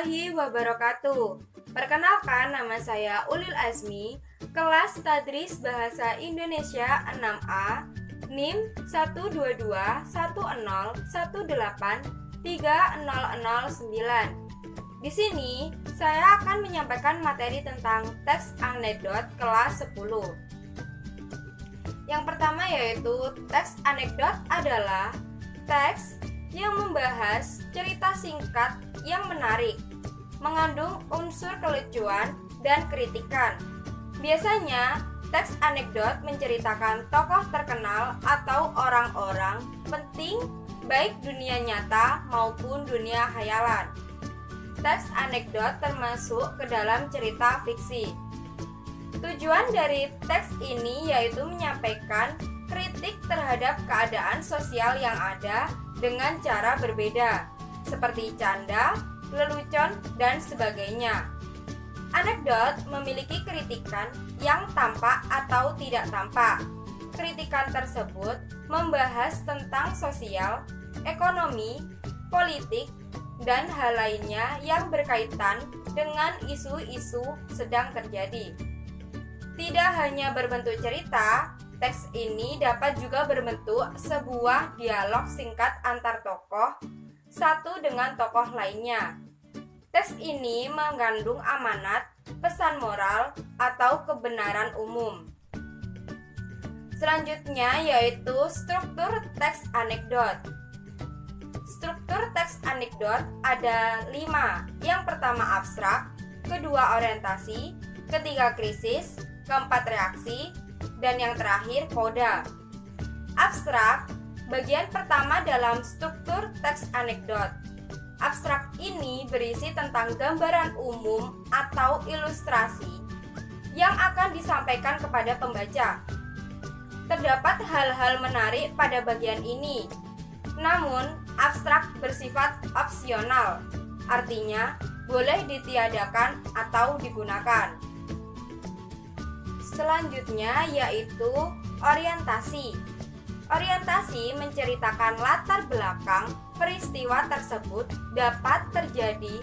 warahmatullahi wabarakatuh. Perkenalkan, nama saya Ulil Azmi, kelas Tadris Bahasa Indonesia 6A, NIM 12210183009. Di sini, saya akan menyampaikan materi tentang teks anekdot kelas 10. Yang pertama yaitu teks anekdot adalah teks yang membahas cerita singkat yang menarik, mengandung unsur kelucuan dan kritikan. Biasanya, teks anekdot menceritakan tokoh terkenal atau orang-orang penting baik dunia nyata maupun dunia khayalan. Teks anekdot termasuk ke dalam cerita fiksi. Tujuan dari teks ini yaitu menyampaikan kritik terhadap keadaan sosial yang ada dengan cara berbeda, seperti canda, lelucon, dan sebagainya. Anekdot memiliki kritikan yang tampak atau tidak tampak. Kritikan tersebut membahas tentang sosial, ekonomi, politik, dan hal lainnya yang berkaitan dengan isu-isu sedang terjadi. Tidak hanya berbentuk cerita, teks ini dapat juga berbentuk sebuah dialog singkat antar tokoh satu dengan tokoh lainnya. Teks ini mengandung amanat, pesan moral, atau kebenaran umum. Selanjutnya yaitu struktur teks anekdot. Struktur teks anekdot ada 5. Yang pertama abstrak, kedua orientasi, ketiga krisis, keempat reaksi, dan yang terakhir koda. Abstrak, bagian pertama dalam struktur teks anekdot. Abstrak ini berisi tentang gambaran umum atau ilustrasi yang akan disampaikan kepada pembaca. Terdapat hal-hal menarik pada bagian ini. Namun, abstrak bersifat opsional, artinya boleh ditiadakan atau digunakan. Selanjutnya yaitu orientasi. Orientasi menceritakan latar belakang peristiwa tersebut dapat terjadi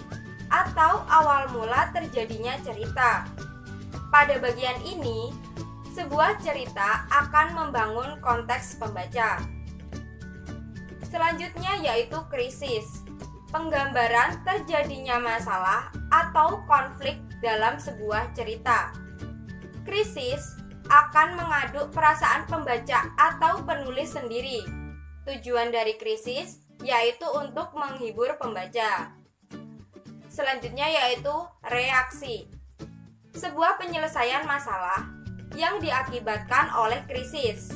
atau awal mula terjadinya cerita. Pada bagian ini, sebuah cerita akan membangun konteks pembaca. Selanjutnya yaitu krisis. Penggambaran terjadinya masalah atau konflik dalam sebuah cerita. Krisis akan mengaduk perasaan pembaca atau penulis sendiri. Tujuan dari krisis yaitu untuk menghibur pembaca. Selanjutnya yaitu reaksi. Sebuah penyelesaian masalah yang diakibatkan oleh krisis.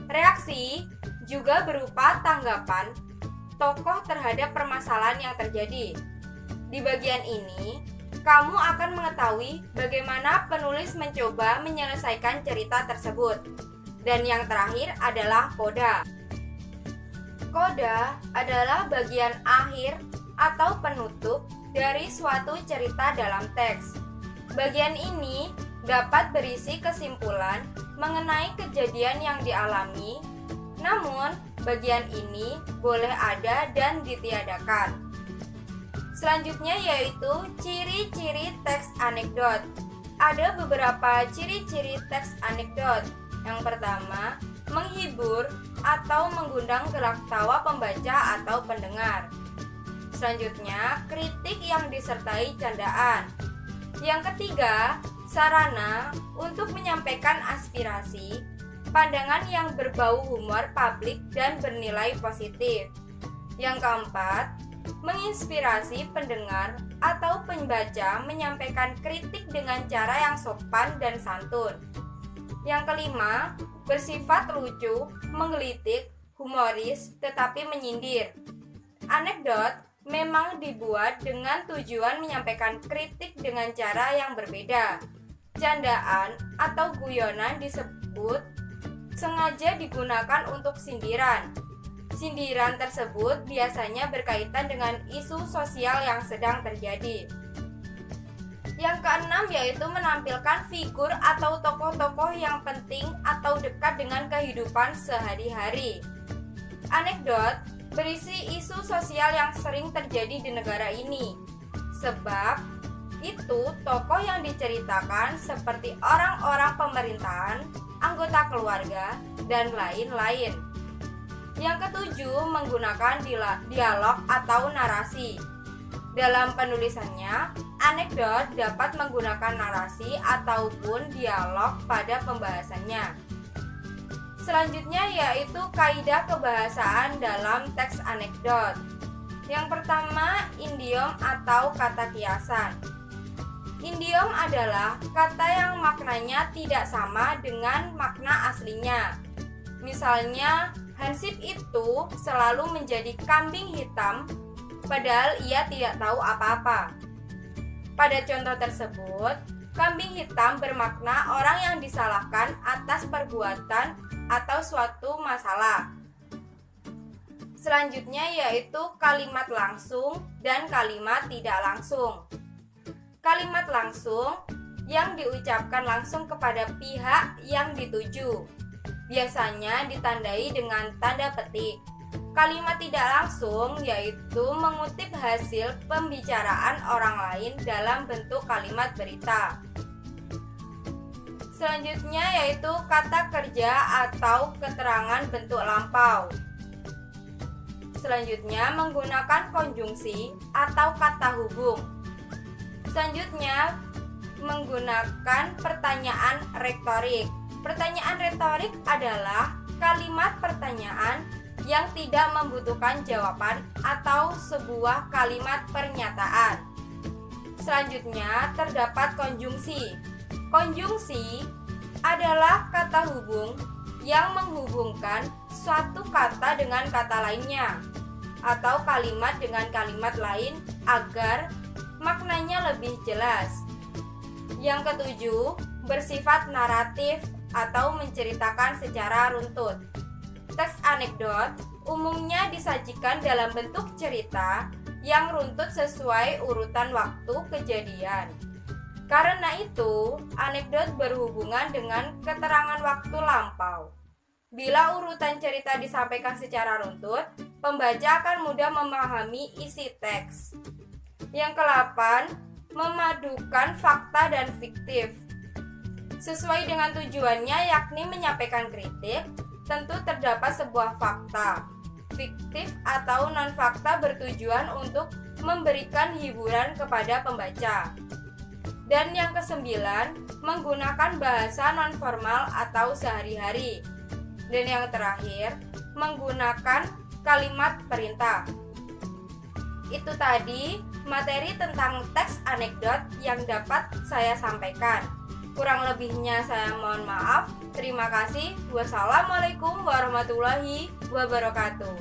Reaksi juga berupa tanggapan tokoh terhadap permasalahan yang terjadi. Di bagian ini, kamu akan mengetahui bagaimana penulis mencoba menyelesaikan cerita tersebut. Dan yang terakhir adalah koda. Koda adalah bagian akhir atau penutup dari suatu cerita dalam teks. Bagian ini dapat berisi kesimpulan mengenai kejadian yang dialami, namun bagian ini boleh ada dan ditiadakan. Selanjutnya yaitu ciri-ciri teks anekdot. Ada beberapa ciri-ciri teks anekdot. Yang pertama, menghibur atau mengundang gelak tawa pembaca atau pendengar. Selanjutnya, kritik yang disertai candaan. Yang ketiga, sarana untuk menyampaikan aspirasi, pandangan yang berbau humor publik dan bernilai positif. Yang keempat, menginspirasi pendengar atau pembaca menyampaikan kritik dengan cara yang sopan dan santun. Yang kelima, bersifat lucu, menggelitik, humoris, tetapi menyindir. Anekdot memang dibuat dengan tujuan menyampaikan kritik dengan cara yang berbeda. Candaan atau guyonan disebut sengaja digunakan untuk sindiran. Sindiran tersebut biasanya berkaitan dengan isu sosial yang sedang terjadi. Yang keenam yaitu menampilkan figur atau tokoh-tokoh yang penting atau dekat dengan kehidupan sehari-hari. Anekdot berisi isu sosial yang sering terjadi di negara ini. Sebab itu tokoh yang diceritakan seperti orang-orang pemerintahan, anggota keluarga, dan lain-lain. Yang ketujuh, menggunakan dialog atau narasi. Dalam penulisannya, anekdot dapat menggunakan narasi ataupun dialog pada pembahasannya. Selanjutnya yaitu kaidah kebahasaan dalam teks anekdot. Yang pertama, idiom atau kata kiasan. Idiom adalah kata yang maknanya tidak sama dengan makna aslinya. Misalnya, Hansip itu selalu menjadi kambing hitam, padahal ia tidak tahu apa-apa. Pada contoh tersebut, kambing hitam bermakna orang yang disalahkan atas perbuatan atau suatu masalah. Selanjutnya yaitu kalimat langsung dan kalimat tidak langsung. Kalimat langsung yang diucapkan langsung kepada pihak yang dituju, biasanya ditandai dengan tanda petik. Kalimat tidak langsung yaitu mengutip hasil pembicaraan orang lain dalam bentuk kalimat berita. Selanjutnya yaitu kata kerja atau keterangan bentuk lampau. Selanjutnya menggunakan konjungsi atau kata hubung. Selanjutnya menggunakan pertanyaan retorik. Pertanyaan retorik adalah kalimat pertanyaan yang tidak membutuhkan jawaban atau sebuah kalimat pernyataan. Selanjutnya terdapat konjungsi. Konjungsi adalah kata hubung yang menghubungkan suatu kata dengan kata lainnya atau kalimat dengan kalimat lain agar maknanya lebih jelas. Yang ketujuh, bersifat naratif atau menceritakan secara runtut. Teks anekdot umumnya disajikan dalam bentuk cerita yang runtut sesuai urutan waktu kejadian. Karena itu, anekdot berhubungan dengan keterangan waktu lampau. Bila urutan cerita disampaikan secara runtut, pembaca akan mudah memahami isi teks. Yang ke-8, memadukan fakta dan fiktif. Sesuai dengan tujuannya, yakni menyampaikan kritik, tentu terdapat sebuah fakta. Fiktif atau non-fakta bertujuan untuk memberikan hiburan kepada pembaca. Dan yang ke-9, menggunakan bahasa non-formal atau sehari-hari. Dan yang terakhir, menggunakan kalimat perintah. Itu tadi materi tentang teks anekdot yang dapat saya sampaikan. Kurang lebihnya saya mohon maaf. Terima kasih. Wassalamualaikum warahmatullahi wabarakatuh.